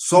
100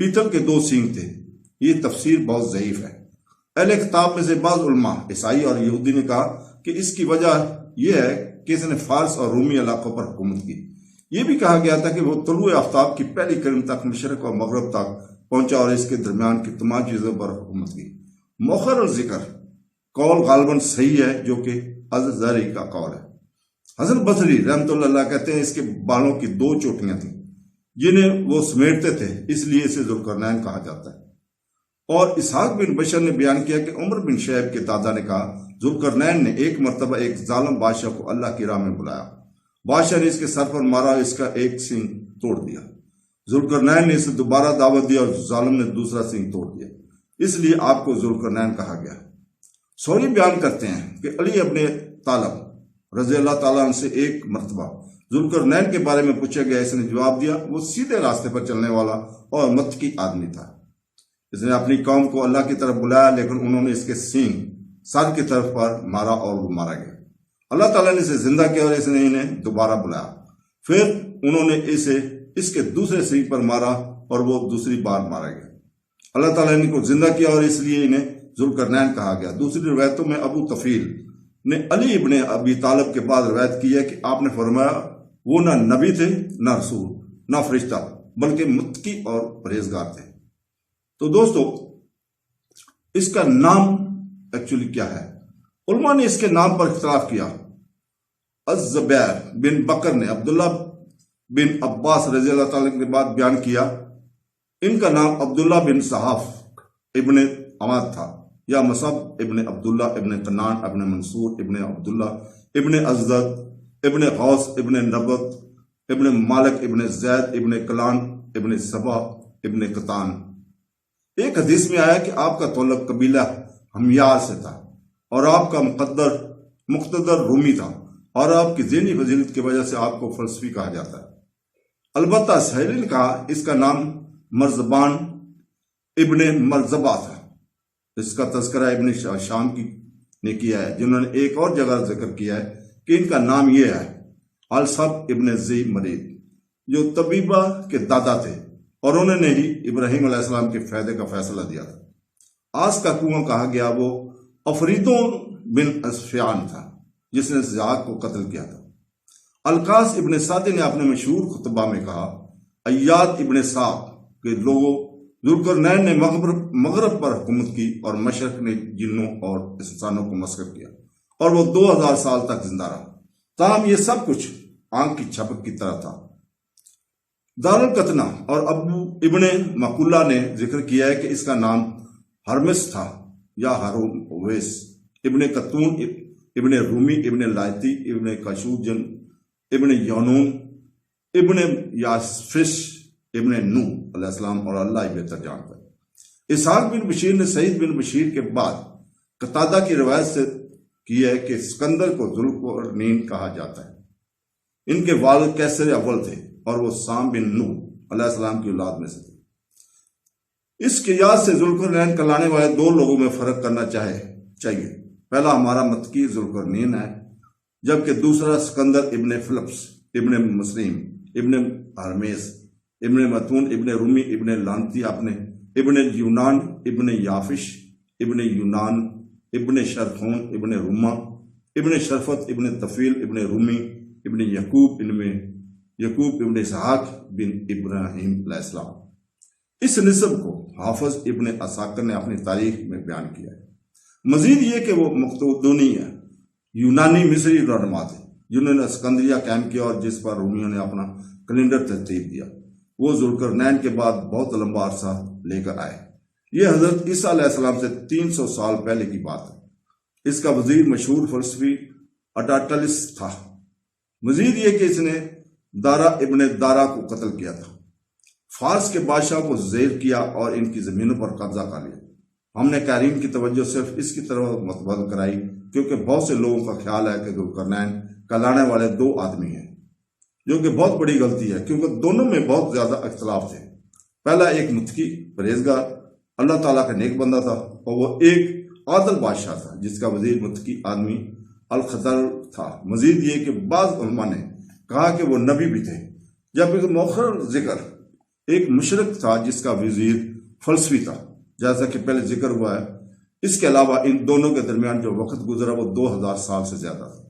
پیتل کے 2 سینگ تھے۔ یہ تفسیر بہت ضعیف ہے۔ اہل کتاب میں سے بعض علماء عیسائی اور یہودی نے کہا کہ اس کی وجہ یہ ہے کہ اس نے فارس اور رومی علاقوں پر حکومت کی۔ یہ بھی کہا گیا تھا کہ وہ طلوع آفتاب کی پہلی کرن تک مشرق اور مغرب تک پہنچا اور اس کے درمیان کی تمام چیزوں پر حکومت کی۔ مؤخر الذکر قول غالباً صحیح ہے، جو کہ حضرت زہری کا قول ہے۔ حسن بصری رحمۃ اللہ علیہ کہتے ہیں اس کے بالوں کی 2 چوٹیاں تھیں جنہیں وہ سمیٹتے تھے، اس لیے اسے ذوالقرنین کہا جاتا ہے۔ اور اسحاق بن بشر نے بیان کیا کہ عمر بن شیب کے دادا نے کہا ذوالقرنین نے ایک مرتبہ ایک ظالم بادشاہ کو اللہ کی راہ میں بلایا، بادشاہ نے اس کے سر پر مارا، اس کا ایک سینگ توڑ دیا۔ ذوالقرنین نے اسے دوبارہ دعوت دی اور ظالم نے دوسرا سینگ توڑ دیا، اس لیے آپ کو ذوالقرنین کہا گیا۔ سوری بیان کرتے ہیں کہ علی ابن طالب رضی اللہ تعالیٰ عنہ سے ایک مرتبہ ذوالقرنین کے بارے میں پوچھا گیا، اس نے جواب دیا وہ سیدھے راستے پر چلنے والا اور متقی آدمی تھا۔ اس نے اپنی قوم کو اللہ کی طرف بلایا، لیکن انہوں نے اس کے سینگ سر کی طرف پر مارا اور وہ مارا گیا۔ اللہ تعالیٰ نے اسے زندہ کیا اور اس نے انہیں دوبارہ بلایا، پھر انہوں نے اسے اس کے دوسرے سینگ پر مارا اور وہ دوسری بار مارا گیا۔ اللہ تعالیٰ نے ان کو زندہ کیا اور اس لیے انہیں ذوالقرنین کہا گیا۔ دوسری روایتوں میں ابو طفیل نے علی ابن ابی طالب کے بعد روایت کی ہے کہ آپ نے فرمایا وہ نہ نبی تھے، نہ رسول، نہ فرشتہ، بلکہ متقی اور پرہیزگار تھے۔ تو دوستو، اس کا نام ایکچولی کیا ہے؟ علماء نے اس کے نام پر اختلاف کیا۔ الزبیر بن بکر نے عبداللہ بن عباس رضی اللہ تعالیٰ کے بعد بیان کیا، ان کا نام عبداللہ بن صحاف ابن عماد تھا، یا مصعب ابن عبداللہ ابن قنان ابن منصور ابن عبداللہ ابن ازد ابن غوث ابن نبت ابن مالک ابن زید ابن کلان ابن سبا ابن قطان۔ ایک حدیث میں آیا کہ آپ کا تعلق قبیلہ ہمیار سے تھا اور آپ کا مقتدر رومی تھا، اور آپ کی ذہنی فضیلت کی وجہ سے آپ کو فلسفی کہا جاتا ہے۔ البتہ سہیلی نے کہا اس کا نام مرزبان ابن مرزبہ تھا۔ اس کا تذکرہ ابن شام نے کیا ہے، جنہوں نے ایک اور جگہ ذکر کیا ہے کہ ان کا نام یہ ہے الصب ابن زی مرید، جو طبیبہ کے دادا تھے، اور انہوں نے ہی ابراہیم علیہ السلام کے فائدے کا فیصلہ دیا تھا۔ آس کا کنواں کہا گیا وہ افریدون بن اسفیان تھا جس نے زیاد کو قتل کیا تھا۔ القاس ابن سعدی نے اپنے مشہور خطبہ میں کہا ایاد ابن صاحب کے لوگوں، ذوالقرنین نے مغرب پر حکومت کی اور مشرق نے جنوں اور انسانوں کو مسخر کیا، اور وہ 2000 سال تک زندہ رہا، تاہم یہ سب کچھ آنکھ کی چھپک کی طرح تھا۔ دارالقطنہ اور ابو ابن مقولہ نے ذکر کیا ہے کہ اس کا نام ہرمس تھا یا ہارون اویس ابن قطون ابن رومی ابن لائتی ابن کشوجن ابن یونون ابن یاسفش ابن نوح علیہ السلام، اور اللہ بہتر جانتا ہے۔ اسحاق بن بشیر نے سعید بن بشیر کے بعد قتادہ کی روایت سے کی ہے کہ سکندر کو ذوالقرنین کہا جاتا ہے۔ ان کے والد کیسر اول تھے اور وہ سام بن نوح علیہ السلام کی اولاد میں سے تھے۔ اس قیاس سے ذوالقرنین کہلانے والے 2 لوگوں میں فرق کرنا چاہیے۔ پہلا ہمارا متقی ذوالقرنین ہے، جبکہ دوسرا سکندر ابن فلپس ابن مسلم ابن ہرمیس ابن متون ابن رومی ابن لانتی ابن یونان ابن یافش ابن یونان ابن شرخون ابن روما ابن شرفت ابن طفیل ابن رومی ابن یعقوب ابن اسحاق بن ابراہیم علیہ السلام۔ اس نسب کو حافظ ابن عساکر نے اپنی تاریخ میں بیان کیا ہے۔ مزید یہ کہ وہ مقدونی ہے، یونانی مصری رہنما تھے جنہوں نے اسکندریہ قائم کیا اور جس پر رومیوں نے اپنا کیلنڈر ترتیب دیا۔ وہ ذوالقرنین کے بعد بہت لمبا عرصہ لے کر آئے۔ یہ حضرت عیسیٰ علیہ السلام سے 300 سال پہلے کی بات ہے۔ اس کا وزیر مشہور فلسفی اٹاٹلس تھا۔ مزید یہ کہ اس نے دارا ابن دارا کو قتل کیا تھا، فارس کے بادشاہ کو زیر کیا اور ان کی زمینوں پر قبضہ کر لیا۔ ہم نے قارئین کی توجہ صرف اس کی طرف متوجہ کرائی کیونکہ بہت سے لوگوں کا خیال ہے کہ ذوالقرنین کہلانے والے 2 آدمی ہیں، جو کہ بہت بڑی غلطی ہے کیونکہ دونوں میں بہت زیادہ اختلاف تھے۔ پہلا ایک متقی پرہیزگار اللہ تعالیٰ کا نیک بندہ تھا، اور وہ ایک عادل بادشاہ تھا جس کا وزیر متقی آدمی الخضر تھا۔ مزید یہ کہ بعض علماء نے کہا کہ وہ نبی بھی تھے، جبکہ مؤخر ذکر ایک مشرق تھا جس کا وزیر فلسفی تھا، جیسا کہ پہلے ذکر ہوا ہے۔ اس کے علاوہ ان دونوں کے درمیان جو وقت گزرا وہ 2000 سال سے زیادہ تھا،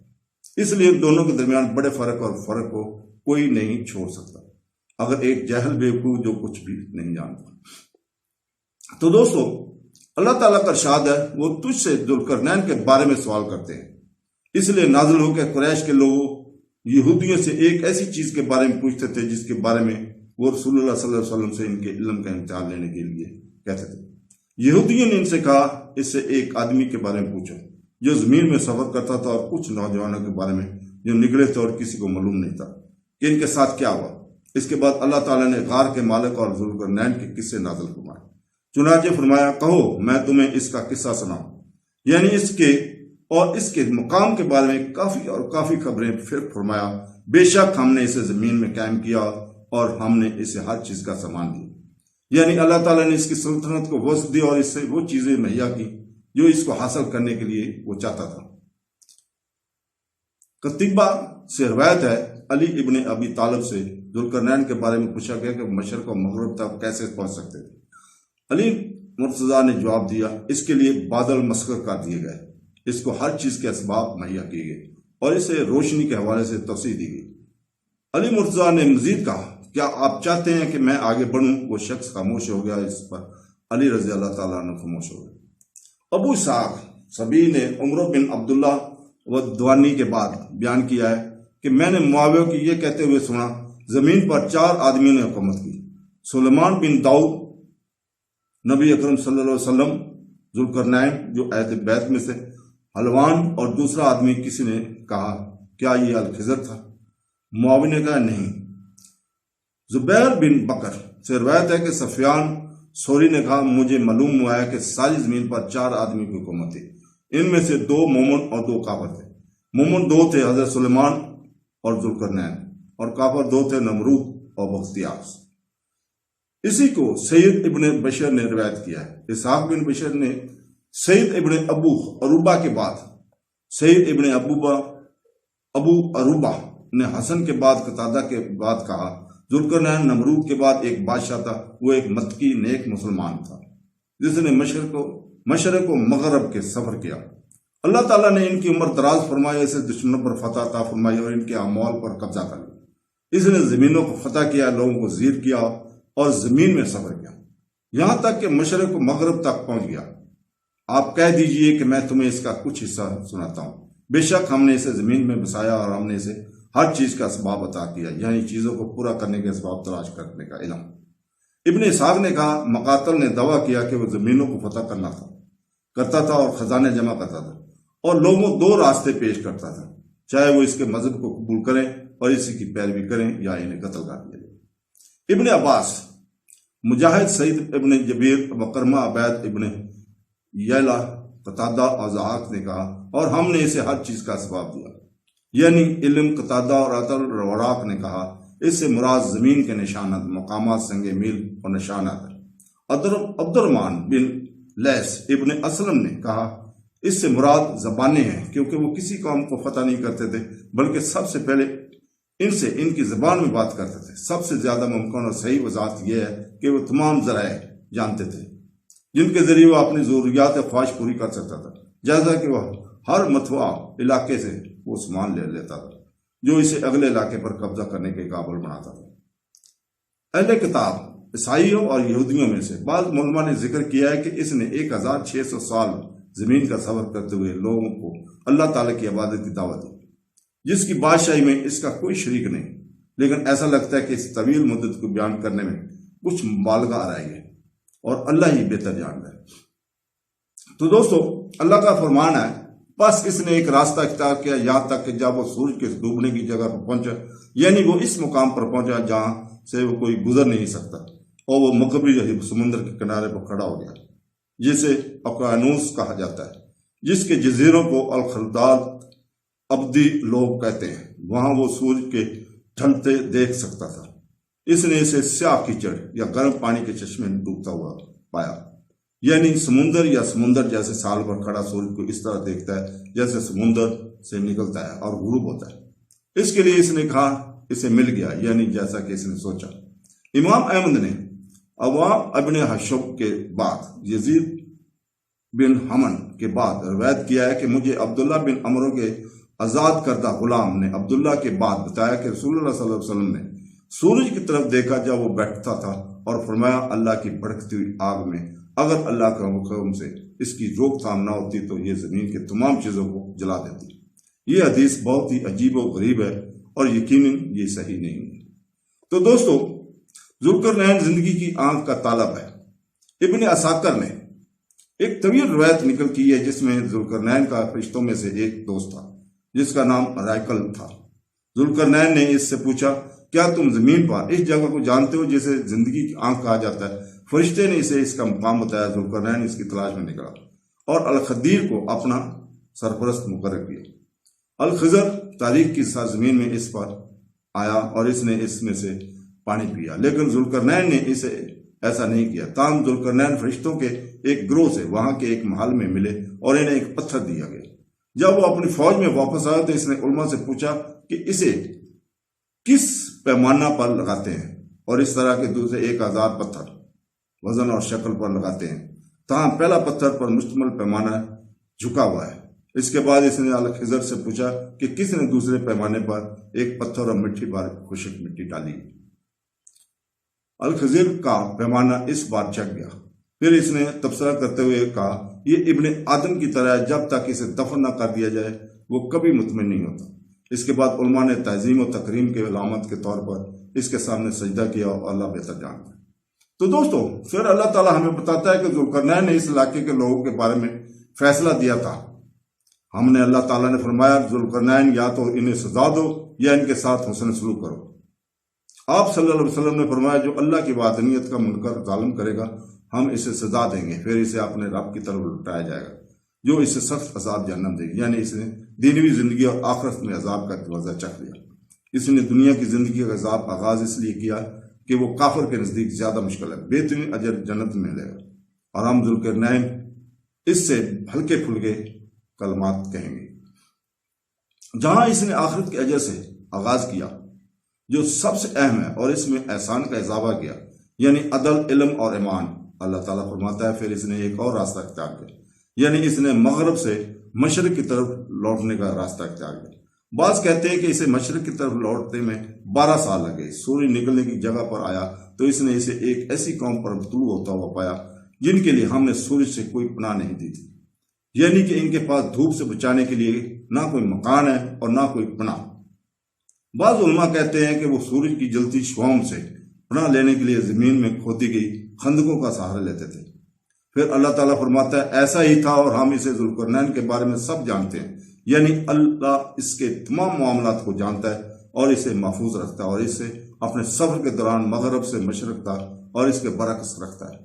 اس لیے ان دونوں کے درمیان بڑے فرق اور فرق کو کوئی نہیں چھوڑ سکتا، اگر ایک جاہل بیوقوف جو کچھ بھی نہیں جانتا۔ تو دوستو، اللہ تعالیٰ کا ارشاد ہے وہ تجھ سے ذوالقرنین کے بارے میں سوال کرتے ہیں، اس لیے نازل ہو کے قریش کے لوگوں یہودیوں سے ایک ایسی چیز کے بارے میں پوچھتے تھے جس کے بارے میں وہ رسول اللہ صلی اللہ علیہ وسلم سے ان کے علم کا امتحان لینے کے لیے کہتے تھے۔ یہودیوں نے ان سے کہا، اس سے ایک آدمی کے بارے میں پوچھو جو زمین میں سفر کرتا تھا، اور کچھ نوجوانوں کے بارے میں جو نکلے تھے اور کسی کو معلوم نہیں تھا کہ ان کے ساتھ کیا ہوا۔ اس کے بعد اللہ تعالیٰ نے غار کے مالک اور ذوالقرنین کے قصے نازل فرمائے۔ چنانچہ فرمایا، کہو میں تمہیں اس کا قصہ سناؤں، یعنی اس کے مقام کے بارے میں کافی خبریں۔ پھر فرمایا، بے شک ہم نے اسے زمین میں قائم کیا اور ہم نے اسے ہر چیز کا سامان دیا، یعنی اللہ تعالیٰ نے اس کی سلطنت کو وسعت دی اور اس سے وہ چیزیں مہیا کی جو اس کو حاصل کرنے کے لیے وہ چاہتا تھا۔ قتیبہ سے روایت ہے، علی ابن ابی طالب سے ذوالقرنین کے بارے میں پوچھا گیا کہ مشرق و مغرب تک کیسے پہنچ سکتے تھے۔ علی مرتضیٰ نے جواب دیا، اس کے لیے بادل مسخر کر دیے گئے، اس کو ہر چیز کے اسباب مہیا کیے گئے اور اسے روشنی کے حوالے سے توسیع دی گئی۔ علی مرتضیٰ نے مزید کہا، کیا آپ چاہتے ہیں کہ میں آگے بڑھوں؟ وہ شخص خاموش ہو گیا، اس پر علی رضی اللہ تعالیٰ عنہ خاموش ہو گئے۔ ابو اسحاق سبی نے عمر بن عبداللہ ودوانی کے بعد بیان کیا ہے کہ میں نے معاویہ کی یہ کہتے ہوئے سنا، زمین پر 4 آدمیوں نے حکومت کی، سلیمان بن داؤد، نبی اکرم صلی اللہ علیہ وسلم، ذوالقرنین جو اہل بیت میں سے، حلوان، اور دوسرا آدمی کسی نے کہا، کیا یہ الخضر تھا؟ معاویہ نے کہا نہیں۔ زبیر بن بکر سے روایت ہے کہ سفیان سوری نے کہا، مجھے معلوم ہوا ہے کہ ساری زمین پر 4 آدمی کی حکومت تھی، ان میں سے 2 مومن اور 2 کافر تھے۔ مومن 2 تھے حضرت سلیمان اور ذوالقرنین، اور کافر 2 تھے نمرود اور بختیاس۔ اسی کو سید ابن بشر نے روایت کیا ہے۔ اسحاق بن بشر نے سید ابن ابو عروبہ کے بعد، سید ابن ابو عروبہ نے حسن کے بعد قتادہ کے بعد کہا، ذوالقرنین نمرود کے بعد ایک بادشاہ تھا، وہ ایک متقی نیک مسلمان تھا جس نے مشرق و مغرب کے سفر کیا۔ اللہ تعالیٰ نے ان کی عمر دراز فرمائی، اسے دشمنوں پر فتح عطا فرمائی اور ان کے اعمال پر قبضہ کر لیا۔ اس نے زمینوں کو فتح کیا، لوگوں کو زیر کیا اور زمین میں سفر کیا، یہاں تک کہ مشرق و مغرب تک پہنچ گیا۔ آپ کہہ دیجئے کہ میں تمہیں اس کا کچھ حصہ سناتا ہوں۔ بے شک ہم نے اسے زمین میں بسایا اور ہم نے اسے ہر چیز کا اسباب عطا کیا، یعنی چیزوں کو پورا کرنے کے اسباب تلاش کرنے کا علم۔ ابن اسحاق نے کہا، مقاتل نے دعویٰ کیا کہ وہ زمینوں کو فتح کرتا تھا اور خزانے جمع کرتا تھا، اور لوگوں 2 راستے پیش کرتا تھا، چاہے وہ اس کے مذہب کو قبول کریں اور اسی کی پیروی کریں یا انہیں قتل کر دیا جائے۔ ابن عباس، مجاہد، سعید ابن جبیر، مکرمہ، عبید ابن یعلا، قتادہ اور ضحاک نے کہا، اور ہم نے اسے ہر چیز کا اسباب دیا، یعنی علم۔ قتادہ اور عطل وراق نے کہا، اس سے مراد زمین کے نشانات، مقامات، سنگ میل اور نشانات ہیں۔ عبد الرحمن بن لیث ابن اسلم نے کہا، اس سے مراد زبانیں ہیں، کیونکہ وہ کسی قوم کو فتح نہیں کرتے تھے بلکہ سب سے پہلے ان کی زبان میں بات کرتے تھے۔ سب سے زیادہ ممکن اور صحیح وضاحت یہ ہے کہ وہ تمام ذرائع جانتے تھے جن کے ذریعے وہ اپنی ضروریات خواہش پوری کر سکتا تھا، جیسا کہ وہ ہر متوع علاقے سے وہ سامان لے لیتا تھا جو اسے اگلے علاقے پر قبضہ کرنے کے قابل بناتا تھا۔ اہل کتاب عیسائیوں اور یہودیوں میں سے بعض علماء نے ذکر کیا ہے کہ اس نے 1600 سال زمین کا سفر کرتے ہوئے لوگوں کو اللہ تعالیٰ کی عبادت کی دعوت دی، جس کی بادشاہی میں اس کا کوئی شریک نہیں، لیکن ایسا لگتا ہے کہ اس طویل مدت کو بیان کرنے میں کچھ مبالغہ آ رہی ہے اور اللہ ہی بہتر جانتا ہے۔ تو دوستو، اللہ کا فرمان ہے، بس اس نے ایک راستہ اختیار کیا یہاں تک کہ جب وہ سورج کے ڈوبنے کی جگہ پر پہنچا، یعنی وہ اس مقام پر پہنچا جہاں سے وہ کوئی گزر نہیں سکتا، اور وہ مغربی سمندر کے کنارے پر کھڑا ہو گیا جسے اوقیانوس کہا جاتا ہے، جس کے جزیروں کو الخلداد ابدی لوگ کہتے ہیں۔ وہاں وہ سورج کے ڈھلتے دیکھ سکتا تھا۔ اس نے اسے سیاہ کیچڑ یا گرم پانی کے چشمے میں ڈوبتا ہوا پایا، یعنی سمندر یا سمندر جیسے سال پر کھڑا سورج کو اس طرح دیکھتا ہے جیسے سمندر سے نکلتا ہے اور غروب ہوتا ہے۔ اس کے لیے اس نے کہا، اسے مل گیا، یعنی جیسا کہ اس نے سوچا۔ امام احمد نے عوام ابن حشب کے بعد یزید بن حمن کے بعد روایت کیا ہے کہ مجھے عبداللہ بن عمرو کے آزاد کردہ غلام نے عبداللہ کے بعد بتایا کہ رسول اللہ صلی اللہ علیہ وسلم نے سورج کی طرف دیکھا جب وہ بیٹھتا تھا اور فرمایا اللہ کی بھڑکتی ہوئی آگ میں اگر اللہ کا حکم سے اس کی روک تھام نہ ہوتی تو یہ زمین کے تمام چیزوں کو جلا دیتی۔ یہ حدیث بہت ہی عجیب و غریب ہے اور یقیناً یہ صحیح نہیں ہے۔ تو دوستو، ذوالقرنین زندگی کی آنکھ کا طالب ہے۔ ابن عساکر نے ایک طویل روایت نقل کی ہے جس میں ذوالقرنین کا فرشتوں میں سے ایک دوست تھا جس کا نام رائکل تھا۔ ذوالقرنین نے اس سے پوچھا، کیا تم زمین پر اس جگہ کو جانتے ہو جسے زندگی کی آنکھ کہا جاتا ہے؟ فرشتے نے اسے اس کا مقام بتایا۔ ذوالقرنین اس کی تلاش میں نکلا اور الخدیر کو اپنا سرپرست مقرر کیا۔ الخضر تاریخ کی سرزمین میں اس پر آیا اور اس نے اس میں سے پانی پیا، لیکن ذوالقرنین نے اسے ایسا نہیں کیا۔ تاہم ذوالقرنین فرشتوں کے ایک گروہ سے وہاں کے ایک محل میں ملے اور انہیں ایک پتھر دیا گیا۔ جب وہ اپنی فوج میں واپس آیا تو اس نے علماء سے پوچھا کہ اسے کس پیمانہ پر لگاتے ہیں، اور اس طرح کے دوسرے 1000 پتھر وزن اور شکل پر لگاتے ہیں، تاہم پہلا پتھر پر مشتمل پیمانہ جھکا ہوا ہے۔ اس کے بعد اس نے الخضر سے پوچھا کہ کس نے دوسرے پیمانے پر ایک پتھر اور مٹی پر خشک مٹی ڈالی۔ الخضر کا پیمانہ اس بار چک گیا۔ پھر اس نے تبصرہ کرتے ہوئے کہا، یہ ابن آدم کی طرح ہے، جب تک اسے دفن نہ کر دیا جائے وہ کبھی مطمئن نہیں ہوتا۔ اس کے بعد علماء نے تعظیم و تکریم کے علامت کے طور پر اس کے سامنے سجدہ کیا اور اللہ بہتر جانتا ہے۔ تو دوستو، پھر اللہ تعالیٰ ہمیں بتاتا ہے کہ ذوالقرنین نے اس علاقے کے لوگوں کے بارے میں فیصلہ دیا تھا۔ ہم نے اللہ تعالیٰ نے فرمایا، ذوالقرنین یا تو انہیں سزا دو یا ان کے ساتھ حسن سلوک کرو۔ آپ صلی اللہ علیہ وسلم نے فرمایا، جو اللہ کی وحدانیت کا منکر ظالم کرے گا ہم اسے سزا دیں گے، پھر اسے اپنے رب کی طرف لوٹایا جائے گا جو اسے سخت عذاب جہنم دے گی۔ یعنی اس نے دینوی زندگی اور آخرت میں عذاب کا دروازہ چکھ لیا۔ اس نے دنیا کی زندگی کا عذاب آغاز اس لیے کیا کہ وہ کافر کے نزدیک زیادہ مشکل ہے، بہترین اجر جنت میں ملے گا، اور ہم ذوالقرنین اس سے ہلکے پھلکے کلمات کہیں گے۔ جہاں اس نے آخرت کے اجر سے آغاز کیا جو سب سے اہم ہے اور اس میں احسان کا اضافہ کیا، یعنی عدل، علم اور ایمان، اللہ تعالیٰ فرماتا ہے پھر اس نے ایک اور راستہ اختیار کیا، یعنی اس نے مغرب سے مشرق کی طرف لوٹنے کا راستہ اختیار کیا۔ بعض کہتے ہیں کہ اسے مشرق کی طرف لوٹنے میں 12 سال لگے۔ سورج نکلنے کی جگہ پر آیا تو اس نے اسے ایک ایسی قوم پر طلوع ہوتا ہوا پایا جن کے لیے ہم نے سورج سے کوئی پناہ نہیں دی تھی، یعنی کہ ان کے پاس دھوپ سے بچانے کے لیے نہ کوئی مکان ہے اور نہ کوئی پناہ۔ بعض علماء کہتے ہیں کہ وہ سورج کی جلتی شعاؤں سے پناہ لینے کے لیے زمین میں کھودی گئی خندقوں کا سہارا لیتے تھے۔ پھر اللہ تعالیٰ فرماتا ہے ایسا ہی تھا اور ہم اسے ذوالقرنین کے بارے میں سب جانتے ہیں، یعنی اللہ اس کے تمام معاملات کو جانتا ہے اور اسے محفوظ رکھتا ہے اور اسے اپنے سفر کے دوران مغرب سے مشرق تک اور اس کے برعکس رکھتا ہے۔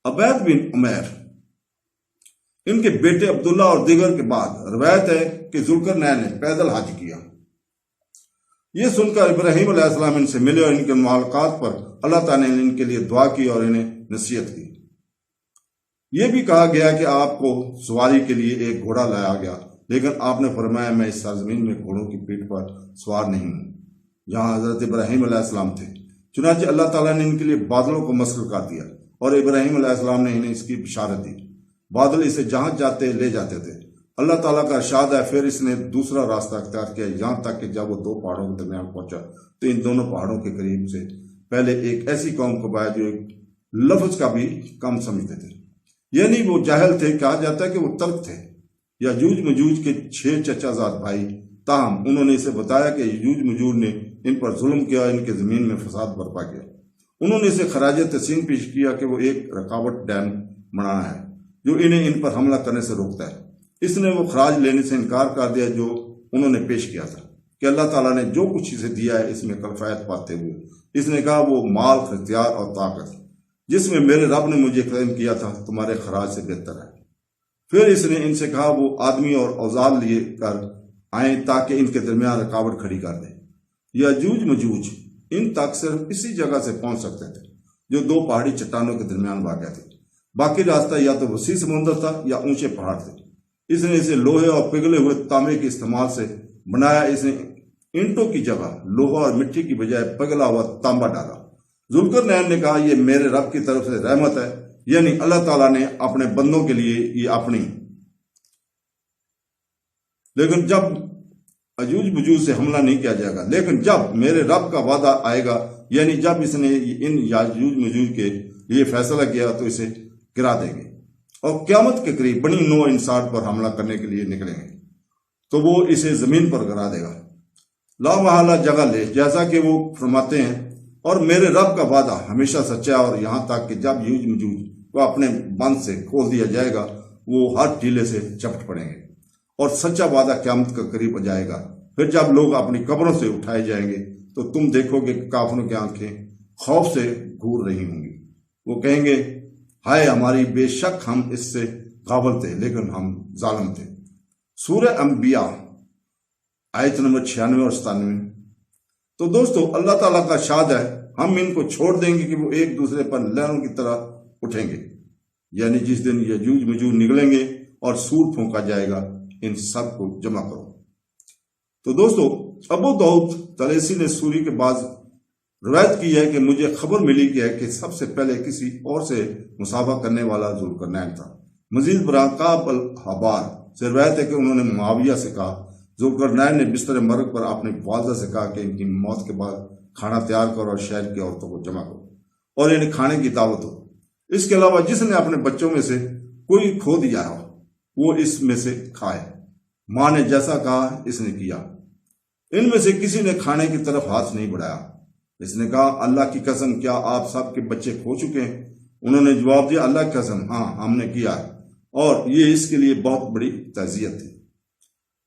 عبید بن عمیر، ان کے بیٹے عبداللہ اور دیگر کے بعد روایت ہے کہ ذوالقرنین نے پیدل حج کیا۔ یہ سن کر ابراہیم علیہ السلام ان سے ملے اور ان کے معلقات پر اللہ تعالیٰ نے ان کے لیے دعا کی اور انہیں نصیحت کی۔ یہ بھی کہا گیا کہ آپ کو سواری کے لیے ایک گھوڑا لایا گیا، لیکن آپ نے فرمایا میں اس سرزمین میں گھوڑوں کی پیٹھ پر سوار نہیں ہوں جہاں حضرت ابراہیم علیہ السلام تھے۔ چنانچہ اللہ تعالیٰ نے ان کے لیے بادلوں کو مسخر کر دیا اور ابراہیم علیہ السلام نے انہیں اس کی بشارت دی۔ بادل اسے جہاں جاتے لے جاتے تھے۔ اللہ تعالیٰ کا ارشاد ہے پھر اس نے دوسرا راستہ اختیار کیا یہاں تک کہ جب وہ 2 پہاڑوں کے درمیان پہنچا تو ان دونوں پہاڑوں کے قریب سے پہلے ایک ایسی قوم کو پایا جو ایک لفظ کا بھی کم سمجھتے تھے، یعنی وہ جاہل تھے، کہا جاتا ہے کہ وہ ترک تھے۔ یاجوج مجوج کے 6 چچا زاد بھائی، تاہم انہوں نے اسے بتایا کہ یاجوج مجوج نے ان پر ظلم کیا، ان کے زمین میں فساد برپا کیا۔ انہوں نے اسے خراج تحسین پیش کیا کہ وہ ایک رکاوٹ ڈیم بنانا ہے جو انہیں ان پر حملہ کرنے سے روکتا ہے۔ اس نے وہ خراج لینے سے انکار کر دیا جو انہوں نے پیش کیا تھا کہ اللہ تعالیٰ نے جو کچھ اسے دیا ہے اس میں کفایت پاتے ہوئے اس نے کہا وہ مال، اختیار اور طاقت جس میں میرے رب نے مجھے قائم کیا تھا تمہارے خراج سے بہتر ہے۔ پھر اس نے ان سے کہا وہ آدمی اور اوزار لیے کر آئیں تاکہ ان کے درمیان رکاوٹ کھڑی کر دیں۔ یاجوج مجوج ان تک صرف اسی جگہ سے پہنچ سکتے تھے جو 2 پہاڑی چٹانوں کے درمیان واقع تھے، باقی راستہ یا تو وسیع سمندر تھا یا اونچے پہاڑ تھے۔ اس نے اسے لوہے اور پگھلے ہوئے تانبے کے استعمال سے بنایا۔ اس نے اینٹوں کی جگہ لوہا اور مٹی کی بجائے پگھلا ہوا تانبا ڈالا۔ ذوالقرنین نے کہا یہ میرے رب کی طرف سے رحمت ہے، یعنی اللہ تعالیٰ نے اپنے بندوں کے لیے یہ اپنی، لیکن جب اجوج بجوج سے حملہ نہیں کیا جائے گا، لیکن جب میرے رب کا وعدہ آئے گا، یعنی جب اس نے ان یاجوج مجوج کے لیے فیصلہ کیا تو اسے گرا دیں گے، اور قیامت کے قریب بنی نوع انسان پر حملہ کرنے کے لیے نکلیں گے تو وہ اسے زمین پر گرا دے گا۔ لا محالہ جگہ لے، جیسا کہ وہ فرماتے ہیں، اور میرے رب کا وعدہ ہمیشہ سچا ہے، اور یہاں تک کہ جب یوج مجوج کو اپنے بند سے کھول دیا جائے گا وہ ہر ٹیلے سے چپٹ پڑیں گے، اور سچا وعدہ قیامت کا قریب آ جائے گا۔ پھر جب لوگ اپنی قبروں سے اٹھائے جائیں گے تو تم دیکھو گے کہ کافروں کی آنکھیں خوف سے گھور رہی ہوں گی، وہ کہیں گے ہائے ہماری، بے شک ہم اس سے غافل تھے لیکن ہم ظالم تھے۔ سورہ انبیاء آیت نمبر 96 اور 97۔ تو دوستو اللہ تعالیٰ کا شاد ہے، ہم ان کو چھوڑ دیں گے کہ وہ ایک دوسرے پر لہروں کی طرح اٹھیں گے، یعنی جس دن یجوج مجوج نکلیں گے اور سور پھونکا جائے گا، ان سب کو جمع کرو۔ تو دوستو ابو داؤد طلیسی نے سوری کے بعد روایت کی ہے کہ مجھے خبر ملی کہ سب سے پہلے کسی اور سے مصافحہ کرنے والا ذوالقرنین تھا۔ مزید برآں کعب الحبار سے روایت ہے کہ انہوں نے معاویہ سے کہا، ذوالقرنین نے بستر مرگ پر اپنی والدہ سے کہا کہ ان کی موت کے بعد کھانا تیار کرو اور شہر کی عورتوں کو جمع کرو اور انہیں کھانے کی دعوت ہو۔ اس کے علاوہ جس نے اپنے بچوں میں سے کوئی کھو دیا ہو وہ اس میں سے کھائے۔ ماں نے جیسا کہا اس نے کیا۔ ان میں سے کسی نے کھانے کی طرف ہاتھ نہیں بڑھایا۔ اس نے کہا اللہ کی قسم کیا آپ سب کے بچے کھو چکے ہیں؟ انہوں نے جواب دیا اللہ کی قسم ہاں ہم نے کیا ہے، اور یہ اس کے لیے بہت بڑی تعزیت تھی۔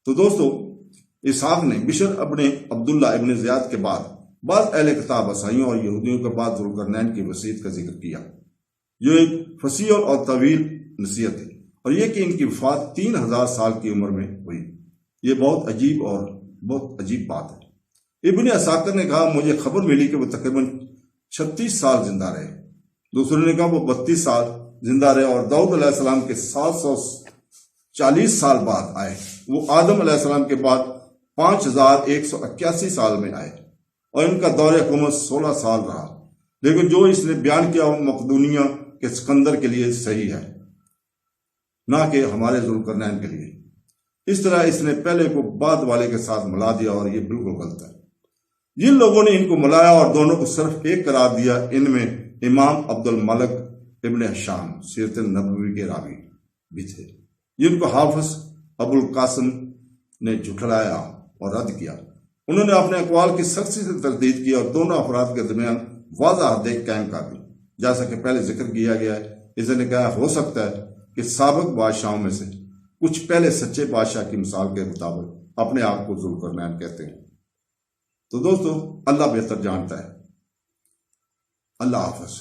تو دوستو اسحاق نے بشر ابن عبداللہ ابن زیاد کے بعد بعض اہل کتاب عیسائیوں اور یہودیوں کے بعد ذوالقرنین کی وصیت کا ذکر کیا، جو ایک فصیح اور طویل نصیحت ہے، اور یہ کہ ان کی وفات 3000 سال کی عمر میں ہوئی۔ یہ بہت عجیب بات ہے۔ ابن عساکر نے کہا مجھے خبر ملی کہ وہ تقریباً 36 سال زندہ رہے۔ دوسرے نے کہا وہ 32 سال زندہ رہے اور داؤد علیہ السلام کے 740 سال بعد آئے۔ وہ آدم علیہ السلام کے بعد 5181 سال میں آئے اور ان کا دور حکومت 16 سال رہا، لیکن جو اس نے بیان کیا وہ مقدونیہ کے سکندر کے لیے صحیح ہے، نہ کہ ہمارے ذوالقرنین کے لیے۔ اس طرح اس نے پہلے کو بعد والے کے ساتھ ملا دیا اور یہ بالکل غلط ہے۔ جن لوگوں نے ان کو ملایا اور دونوں کو صرف ایک قرار دیا ان میں امام عبد الملک ابن ہشام سیرت نبوی کے راوی بھی تھے، جن کو حافظ ابو القاسم نے جھٹلایا اور رد کیا۔ انہوں نے اپنے اقوال کی سختی سے تردید کی اور دونوں افراد کے درمیان واضح حد قائم کر دی، جیسا کہ پہلے ذکر کیا گیا ہے۔ اس نے کہا ہو سکتا ہے کہ سابق بادشاہوں میں سے کچھ پہلے سچے بادشاہ کی مثال کے مطابق اپنے آپ کو ذوالقرنین کہتے ہیں۔ تو دوستو اللہ بہتر جانتا ہے۔ اللہ حافظ۔